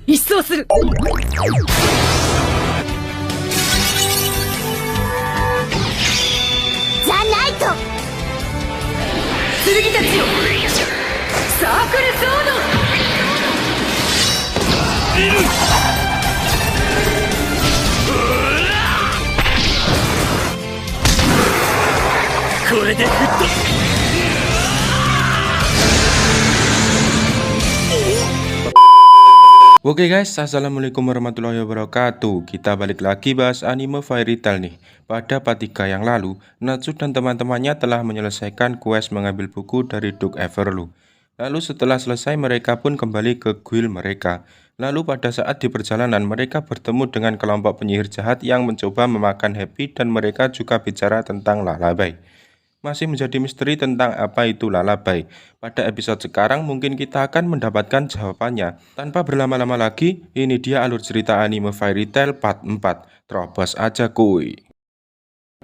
一掃する。ザ・ナイト。剣たちよ、サークルソード。これでフット。Oke guys, assalamualaikum warahmatullahi wabarakatuh. Kita balik lagi bahas anime Fairy Tail nih. Pada part 3 yang lalu, Natsu dan teman-temannya telah menyelesaikan quest mengambil buku dari Duke Everlu. Lalu setelah selesai mereka pun kembali ke guild mereka. Lalu pada saat di perjalanan mereka bertemu dengan kelompok penyihir jahat yang mencoba memakan Happy dan mereka juga bicara tentang Lullaby. Masih menjadi misteri tentang apa itu Lullaby. Pada episode sekarang mungkin kita akan mendapatkan jawabannya. Tanpa berlama-lama lagi, ini dia alur cerita anime Fairy Tail part 4. Terobos aja kuy.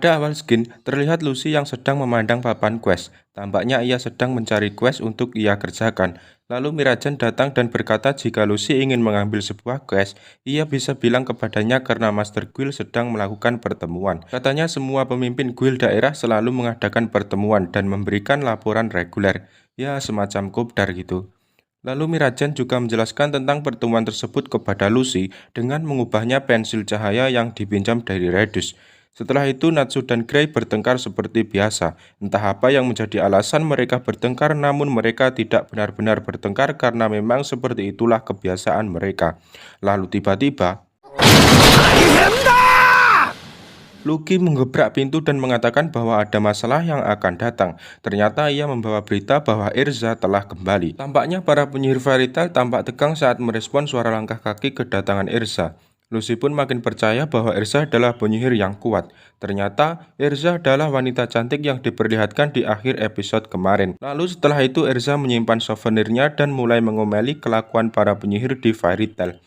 Pada awal skin, terlihat Lucy yang sedang memandang papan quest. Tampaknya ia sedang mencari quest untuk ia kerjakan. Lalu Mirajan datang dan berkata jika Lucy ingin mengambil sebuah quest, ia bisa bilang kepadanya karena Master Guild sedang melakukan pertemuan. Katanya semua pemimpin guild daerah selalu mengadakan pertemuan dan memberikan laporan reguler. Ya, semacam kopdar gitu. Lalu Mirajan juga menjelaskan tentang pertemuan tersebut kepada Lucy dengan mengubahnya pensil cahaya yang dipinjam dari Redus. Setelah itu Natsu dan Grey bertengkar seperti biasa. Entah apa yang menjadi alasan mereka bertengkar, namun mereka tidak benar-benar bertengkar karena memang seperti itulah kebiasaan mereka. Lalu tiba-tiba Lucky menggebrak pintu dan mengatakan bahwa ada masalah yang akan datang. Ternyata ia membawa berita bahwa Erza telah kembali. Tampaknya para penyihir Fairy Tail tampak tegang saat merespon suara langkah kaki kedatangan Erza. Lucy pun makin percaya bahwa Erza adalah penyihir yang kuat. Ternyata Erza adalah wanita cantik yang diperlihatkan di akhir episode kemarin. Lalu setelah itu Erza menyimpan souvenirnya dan mulai mengomeli kelakuan para penyihir di Fairy Tail.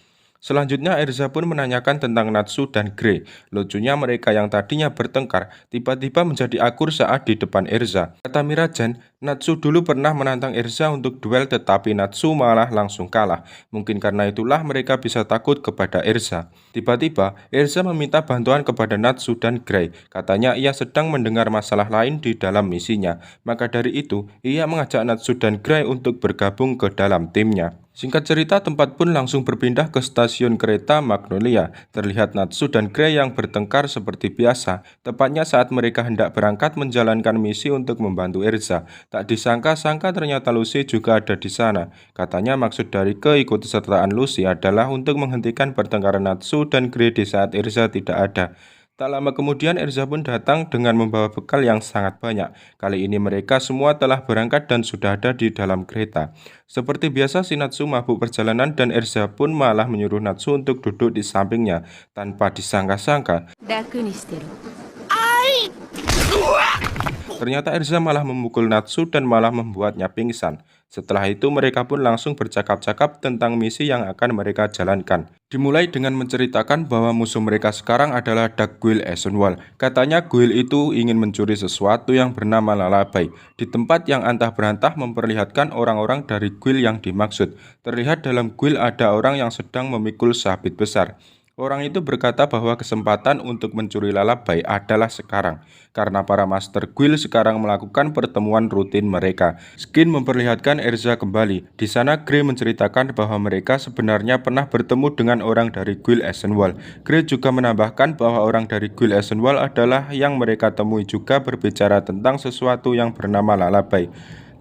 Selanjutnya Erza pun menanyakan tentang Natsu dan Grey. Lucunya mereka yang tadinya bertengkar tiba-tiba menjadi akur saat di depan Erza. Kata Mirajan, Natsu dulu pernah menantang Erza untuk duel tetapi Natsu malah langsung kalah. Mungkin karena itulah mereka bisa takut kepada Erza. Tiba-tiba Erza meminta bantuan kepada Natsu dan Grey. Katanya ia sedang mendengar masalah lain di dalam misinya. Maka dari itu ia mengajak Natsu dan Grey untuk bergabung ke dalam timnya. Singkat cerita, tempat pun langsung berpindah ke stasiun kereta Magnolia. Terlihat Natsu dan Grey yang bertengkar seperti biasa, tepatnya saat mereka hendak berangkat menjalankan misi untuk membantu Erza. Tak disangka-sangka ternyata Lucy juga ada di sana. Katanya maksud dari keikutsertaan Lucy adalah untuk menghentikan pertengkaran Natsu dan Grey di saat Erza tidak ada. Tak lama kemudian Erza pun datang dengan membawa bekal yang sangat banyak. Kali ini mereka semua telah berangkat dan sudah ada di dalam kereta. Seperti biasa si Natsu mabuk perjalanan dan Erza pun malah menyuruh Natsu untuk duduk di sampingnya. Tanpa disangka-sangka, ternyata Erza malah memukul Natsu dan malah membuatnya pingsan. Setelah itu mereka pun langsung bercakap-cakap tentang misi yang akan mereka jalankan. Dimulai dengan menceritakan bahwa musuh mereka sekarang adalah Dark Guild Esenwall. Katanya guild itu ingin mencuri sesuatu yang bernama Lullaby. Di tempat yang antah berantah memperlihatkan orang-orang dari guild yang dimaksud. Terlihat dalam guild ada orang yang sedang memikul sabit besar. Orang itu berkata bahwa kesempatan untuk mencuri Lullaby adalah sekarang, karena para Master Guild sekarang melakukan pertemuan rutin mereka. Skin memperlihatkan Erza kembali. Di sana Grey menceritakan bahwa mereka sebenarnya pernah bertemu dengan orang dari Guild Esenwall. Grey juga menambahkan bahwa orang dari Guild Esenwall adalah yang mereka temui juga berbicara tentang sesuatu yang bernama Lullaby.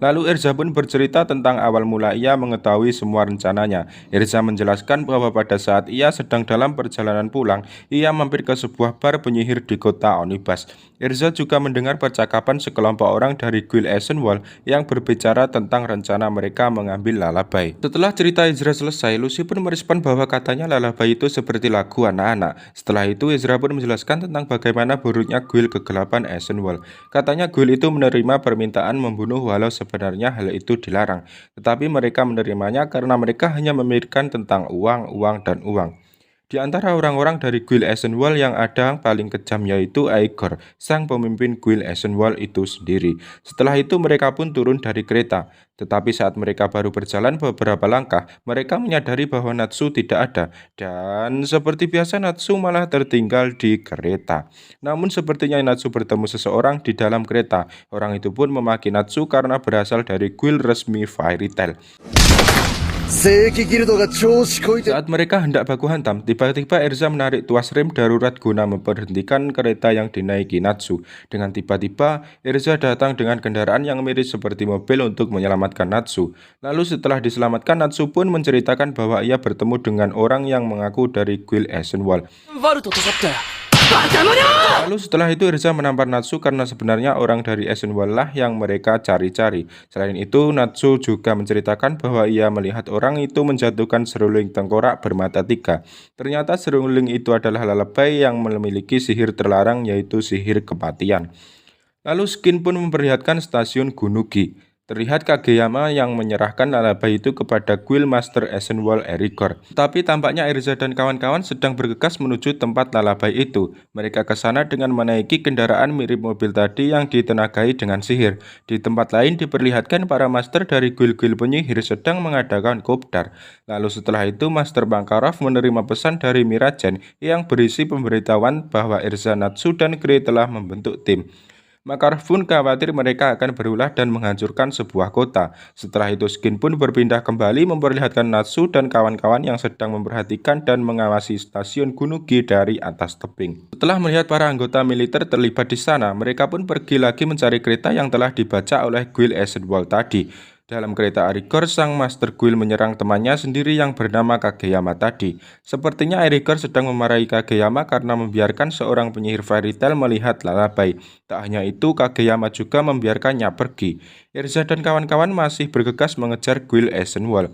Lalu Erza pun bercerita tentang awal mula ia mengetahui semua rencananya. Erza menjelaskan bahwa pada saat ia sedang dalam perjalanan pulang, ia mampir ke sebuah bar penyihir di kota Onibas. Erza juga mendengar percakapan sekelompok orang dari Guild Esenwall yang berbicara tentang rencana mereka mengambil Lullaby. Setelah cerita Ezra selesai, Lucy pun merespon bahwa katanya Lullaby itu seperti lagu anak-anak. Setelah itu Ezra pun menjelaskan tentang bagaimana buruknya Guild kegelapan Esenwall. Katanya Guild itu menerima permintaan membunuh walau sebenarnya hal itu dilarang, tetapi mereka menerimanya karena mereka hanya memikirkan tentang uang, dan uang. Di antara orang-orang dari Guild Eisenwald yang ada yang paling kejam yaitu Aegor, sang pemimpin Guild Eisenwald itu sendiri. Setelah itu mereka pun turun dari kereta. Tetapi saat mereka baru berjalan beberapa langkah, mereka menyadari bahwa Natsu tidak ada. Dan seperti biasa Natsu malah tertinggal di kereta. Namun sepertinya Natsu bertemu seseorang di dalam kereta. Orang itu pun memaki Natsu karena berasal dari guild resmi Fairy Tail. Saat mereka hendak baku hantam, tiba-tiba Erza menarik tuas rem darurat guna memberhentikan kereta yang dinaiki Natsu. Dengan tiba-tiba, Erza datang dengan kendaraan yang mirip seperti mobil untuk menyelamatkan Natsu. Lalu setelah diselamatkan, Natsu pun menceritakan bahwa ia bertemu dengan orang yang mengaku dari Guild Eisenwald. Lalu setelah itu Erza menampar Natsu karena sebenarnya orang dari Eisenwald lah yang mereka cari-cari. Selain itu Natsu juga menceritakan bahwa ia melihat orang itu menjatuhkan seruling tengkorak bermata 3. Ternyata seruling itu adalah lalebay yang memiliki sihir terlarang yaitu sihir kematian. Lalu Skin pun memperlihatkan stasiun Gunugi. Terlihat Kageyama yang menyerahkan lalebay itu kepada Guild Master Eisenwald Aegor. Tapi tampaknya Erza dan kawan-kawan sedang bergegas menuju tempat lalebay itu. Mereka ke sana dengan menaiki kendaraan mirip mobil tadi yang ditenagai dengan sihir. Di tempat lain diperlihatkan para master dari guild-guild penyihir sedang mengadakan kopdar. Lalu setelah itu Master Bankarov menerima pesan dari Miragen yang berisi pemberitahuan bahwa Erza, Natsu, dan Grey telah membentuk tim. Makarov pun khawatir mereka akan berulah dan menghancurkan sebuah kota. Setelah itu Skin pun berpindah kembali memperlihatkan Natsu dan kawan-kawan yang sedang memperhatikan dan mengawasi stasiun Gunugi dari atas tebing. Setelah melihat para anggota militer terlibat di sana, mereka pun pergi lagi mencari kereta yang telah dibaca oleh Guild Eisenwald tadi. Dalam kereta Aegor, sang Master Guild menyerang temannya sendiri yang bernama Kageyama tadi. Sepertinya Aegor sedang memarahi Kageyama karena membiarkan seorang penyihir Fairy Tail melihat lalebay. Tak hanya itu, Kageyama juga membiarkannya pergi. Erza dan kawan-kawan masih bergegas mengejar Guild Eisenwald.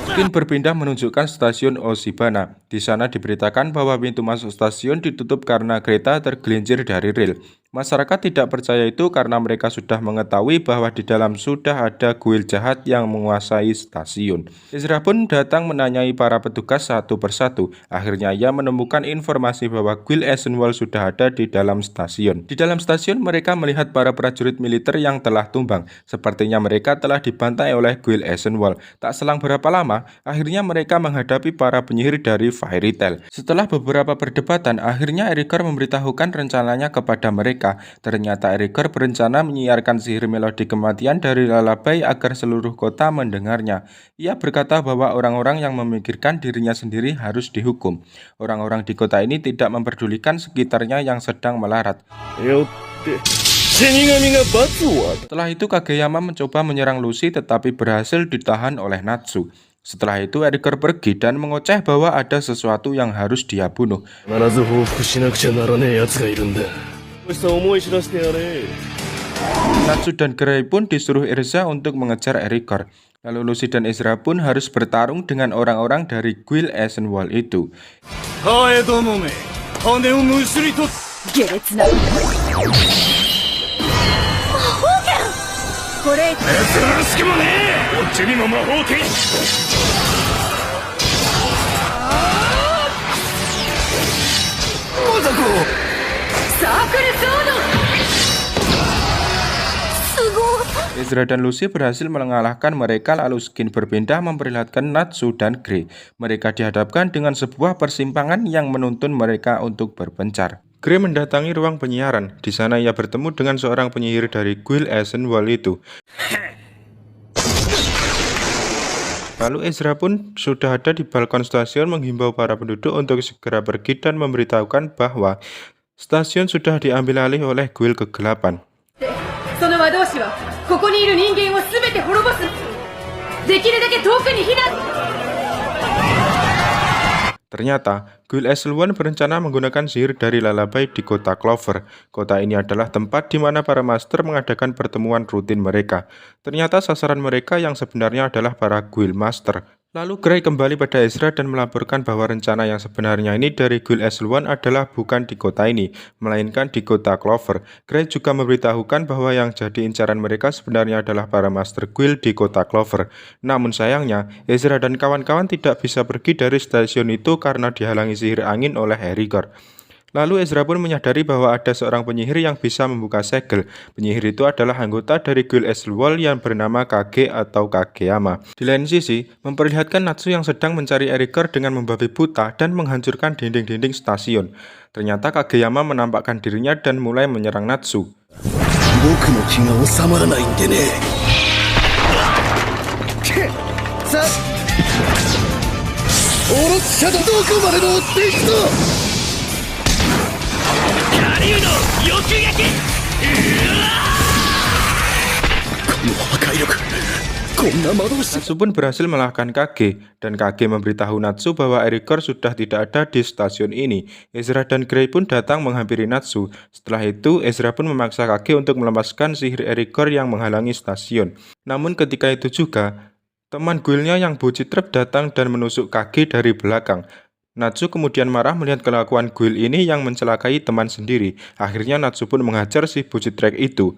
Skin berpindah menunjukkan stasiun Oshibana. Di sana diberitakan bahwa pintu masuk stasiun ditutup karena kereta tergelincir dari rel. Masyarakat tidak percaya itu karena mereka sudah mengetahui bahwa di dalam sudah ada guild jahat yang menguasai stasiun. Ezra pun datang menanyai para petugas satu persatu. Akhirnya ia menemukan informasi bahwa Guild Eisenwald sudah ada di dalam stasiun. Di dalam stasiun mereka melihat para prajurit militer yang telah tumbang. Sepertinya mereka telah dibantai oleh Guild Eisenwald. Tak selang berapa lama, akhirnya mereka menghadapi para penyihir dari Fairy Tail. Setelah beberapa perdebatan, akhirnya Aegor memberitahukan rencananya kepada mereka. Ternyata Aegor berencana menyiarkan sihir melodi kematian dari lalebay agar seluruh kota mendengarnya. Ia berkata bahwa orang-orang yang memikirkan dirinya sendiri harus dihukum. Orang-orang di kota ini tidak memperdulikan sekitarnya yang sedang melarat. Setelah itu Kageyama mencoba menyerang Lucy tetapi berhasil ditahan oleh Natsu. Setelah itu Aegor pergi dan mengoceh bahwa ada sesuatu yang harus dia bunuh. Natsu dan Grey pun disuruh Erza untuk mengejar Aegor. Lalu Lucy dan Ezra pun harus bertarung dengan orang-orang dari Guild Eisenwald itu. Ezra dan Lucy berhasil mengalahkan mereka, lalu Skin berpindah memperlihatkan Natsu dan Grey. Mereka dihadapkan dengan sebuah persimpangan yang menuntun mereka untuk berpencar. Grey mendatangi ruang penyiaran. Di sana ia bertemu dengan seorang penyihir dari Guild Eisenwald itu. Lalu Ezra pun sudah ada di balkon stasiun menghimbau para penduduk untuk segera pergi dan memberitahukan bahwa stasiun sudah diambil alih oleh Guild Kegelapan. Ternyata, Guild Eisenwald berencana menggunakan sihir dari lalebay di kota Clover. Kota ini adalah tempat di mana para master mengadakan pertemuan rutin mereka. Ternyata sasaran mereka yang sebenarnya adalah para Guild Master. Lalu Gray kembali pada Ezra dan melaporkan bahwa rencana yang sebenarnya ini dari Guild Echelon adalah bukan di kota ini, melainkan di kota Clover. Gray juga memberitahukan bahwa yang jadi incaran mereka sebenarnya adalah para Master Guild di kota Clover. Namun sayangnya, Ezra dan kawan-kawan tidak bisa pergi dari stasiun itu karena dihalangi sihir angin oleh Erikor. Lalu Ezra pun menyadari bahwa ada seorang penyihir yang bisa membuka segel. Penyihir itu adalah anggota dari Guild Eswell yang bernama Kage atau Kageyama. Di lain sisi, memperlihatkan Natsu yang sedang mencari Erikor dengan membabi buta dan menghancurkan dinding-dinding stasiun. Ternyata Kageyama menampakkan dirinya dan mulai menyerang Natsu. Natsu pun berhasil mengalahkan Kage, dan Kage memberitahu Natsu bahwa Erikor sudah tidak ada di stasiun ini. Ezra dan Gray pun datang menghampiri Natsu. Setelah itu, Ezra pun memaksa Kage untuk melepaskan sihir Erikor yang menghalangi stasiun. Namun ketika itu juga, teman guildnya yang buci truk datang dan menusuk Kage dari belakang. Natsu kemudian marah melihat kelakuan guild ini yang mencelakai teman sendiri. Akhirnya Natsu pun menghajar si buci truk itu.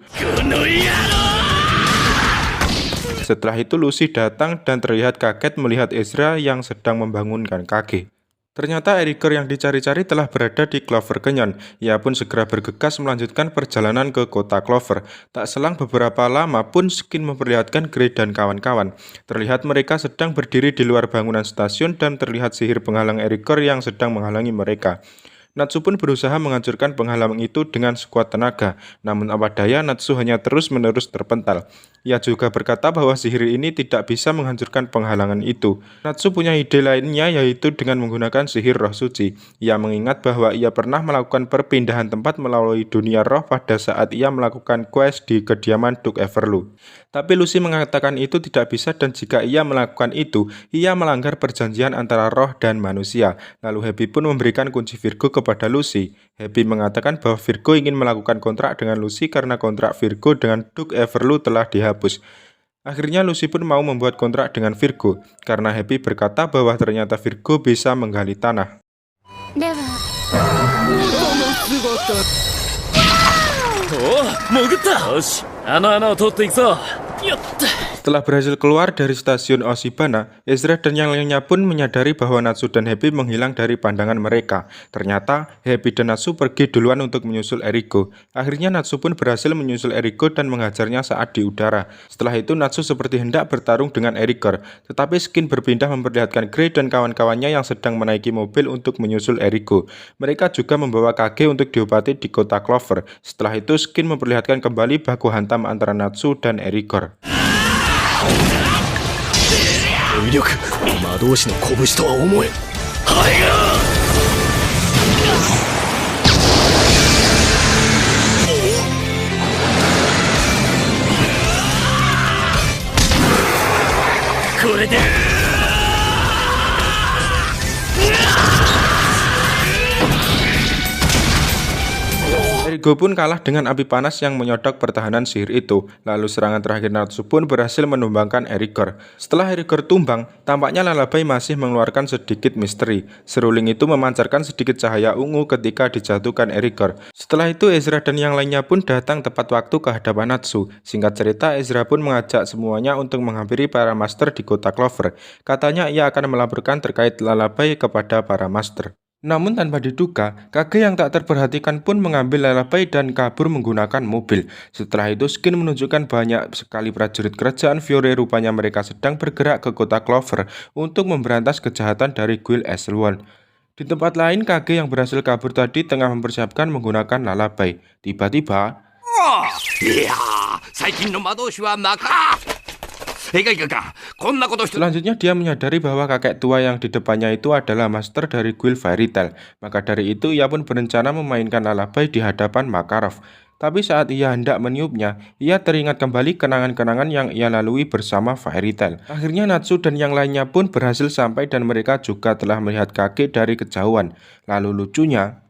Setelah itu Lucy datang dan terlihat kaget melihat Ezra yang sedang membangunkan Kage. Ternyata Erikor yang dicari-cari telah berada di Clover Canyon. Ia pun segera bergegas melanjutkan perjalanan ke kota Clover. Tak selang beberapa lama pun Skin memperlihatkan Gray dan kawan-kawan. Terlihat mereka sedang berdiri di luar bangunan stasiun dan terlihat sihir penghalang Erikor yang sedang menghalangi mereka. Natsu pun berusaha menghancurkan penghalang itu dengan sekuat tenaga, namun apa daya Natsu hanya terus-menerus terpental. Ia juga berkata bahwa sihir ini tidak bisa menghancurkan penghalangan itu. Natsu punya ide lainnya yaitu dengan menggunakan sihir roh suci. Ia mengingat bahwa ia pernah melakukan perpindahan tempat melalui dunia roh pada saat ia melakukan quest di kediaman Duke Everlu. Tapi Lucy mengatakan itu tidak bisa dan jika ia melakukan itu, ia melanggar perjanjian antara roh dan manusia. Lalu Happy pun memberikan kunci Virgo kepada Lucy. Happy mengatakan bahwa Virgo ingin melakukan kontrak dengan Lucy karena kontrak Virgo dengan Duke Everlu telah dihapus. Akhirnya Lucy pun mau membuat kontrak dengan Virgo, karena Happy berkata bahwa ternyata Virgo bisa menggali tanah. Setelah berhasil keluar dari stasiun Oshibana, Ezra dan yang lainnya pun menyadari bahwa Natsu dan Happy menghilang dari pandangan mereka. Ternyata, Happy dan Natsu pergi duluan untuk menyusul Eriko. Akhirnya Natsu pun berhasil menyusul Eriko dan menghajarnya saat di udara. Setelah itu Natsu seperti hendak bertarung dengan Erikor, tetapi Skin berpindah memperlihatkan Gray dan kawan-kawannya yang sedang menaiki mobil untuk menyusul Eriko. Mereka juga membawa Kage untuk diobati di kota Clover. Setelah itu Skin memperlihatkan kembali baku hantam antara Natsu dan Erikor. 威力魔導士の拳とは思え。これで Eriko pun kalah dengan api panas yang menyodok pertahanan sihir itu. Lalu serangan terakhir Natsu pun berhasil menumbangkan Erikor. Setelah Erikor tumbang, tampaknya Lullaby masih mengeluarkan sedikit misteri. Seruling itu memancarkan sedikit cahaya ungu ketika dijatuhkan Erikor. Setelah itu Ezra dan yang lainnya pun datang tepat waktu ke hadapan Natsu. Singkat cerita, Ezra pun mengajak semuanya untuk menghampiri para master di kota Clover. Katanya ia akan melaporkan terkait Lullaby kepada para master. Namun tanpa diduga, Kage yang tak terperhatikan pun mengambil Lullaby dan kabur menggunakan mobil. Setelah itu Skin menunjukkan banyak sekali prajurit kerajaan Fiore, rupanya mereka sedang bergerak ke kota Clover untuk memberantas kejahatan dari Guild Echelon. Di tempat lain, Kage yang berhasil kabur tadi tengah mempersiapkan menggunakan Lullaby. Tiba-tiba, selanjutnya dia menyadari bahwa kakek tua yang di depannya itu adalah master dari Guild Fairy Tail. Maka dari itu ia pun berencana memainkan Lullaby di hadapan Makarov. Tapi saat ia hendak meniupnya, ia teringat kembali kenangan-kenangan yang ia lalui bersama Fairy Tail. Akhirnya Natsu dan yang lainnya pun berhasil sampai dan mereka juga telah melihat Kage dari kejauhan. Lalu lucunya,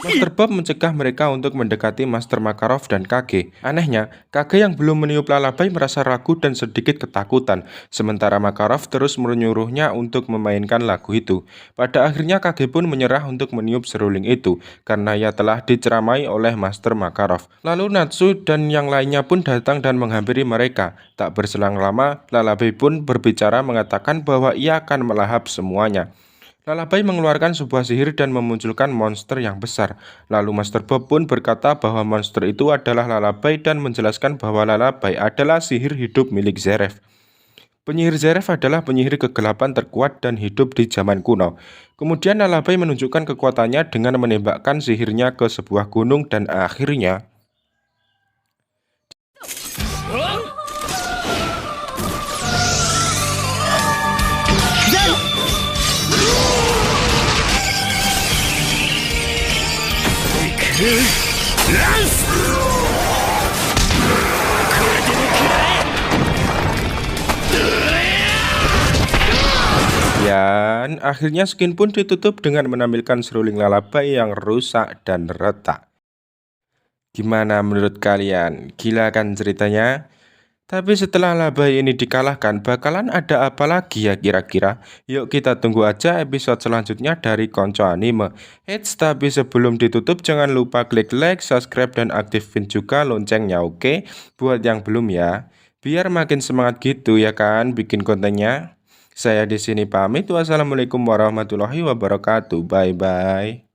Master Bob mencegah mereka untuk mendekati Master Makarov dan Kage. Anehnya, Kage yang belum meniup Lullaby merasa ragu dan sedikit ketakutan, sementara Makarov terus menyuruhnya untuk memainkan lagu itu. Pada akhirnya Kage pun menyerah untuk meniup seruling itu, karena ia telah diceramai oleh Master Makarov. Lalu Natsu dan yang lainnya pun datang dan menghampiri mereka. Tak berselang lama, Lullaby pun berbicara mengatakan bahwa ia akan melahap semuanya. Lullaby mengeluarkan sebuah sihir dan memunculkan monster yang besar. Lalu Master Bob pun berkata bahwa monster itu adalah Lullaby dan menjelaskan bahwa Lullaby adalah sihir hidup milik Zeref. Penyihir Zeref adalah penyihir kegelapan terkuat dan hidup di zaman kuno. Kemudian Lullaby menunjukkan kekuatannya dengan menembakkan sihirnya ke sebuah gunung dan akhirnya akhirnya skin pun ditutup dengan menampilkan seruling Lullaby yang rusak dan retak. Gimana menurut kalian? Gila kan ceritanya? Tapi setelah Lullaby ini dikalahkan, bakalan ada apa lagi ya kira-kira? Yuk kita tunggu aja episode selanjutnya dari Konco Anime. Eits, tapi sebelum ditutup jangan lupa klik like, subscribe, dan aktifin juga loncengnya, oke? Buat yang belum ya, biar makin semangat gitu ya kan bikin kontennya. Saya di sini pamit. Wassalamualaikum warahmatullahi wabarakatuh. Bye bye.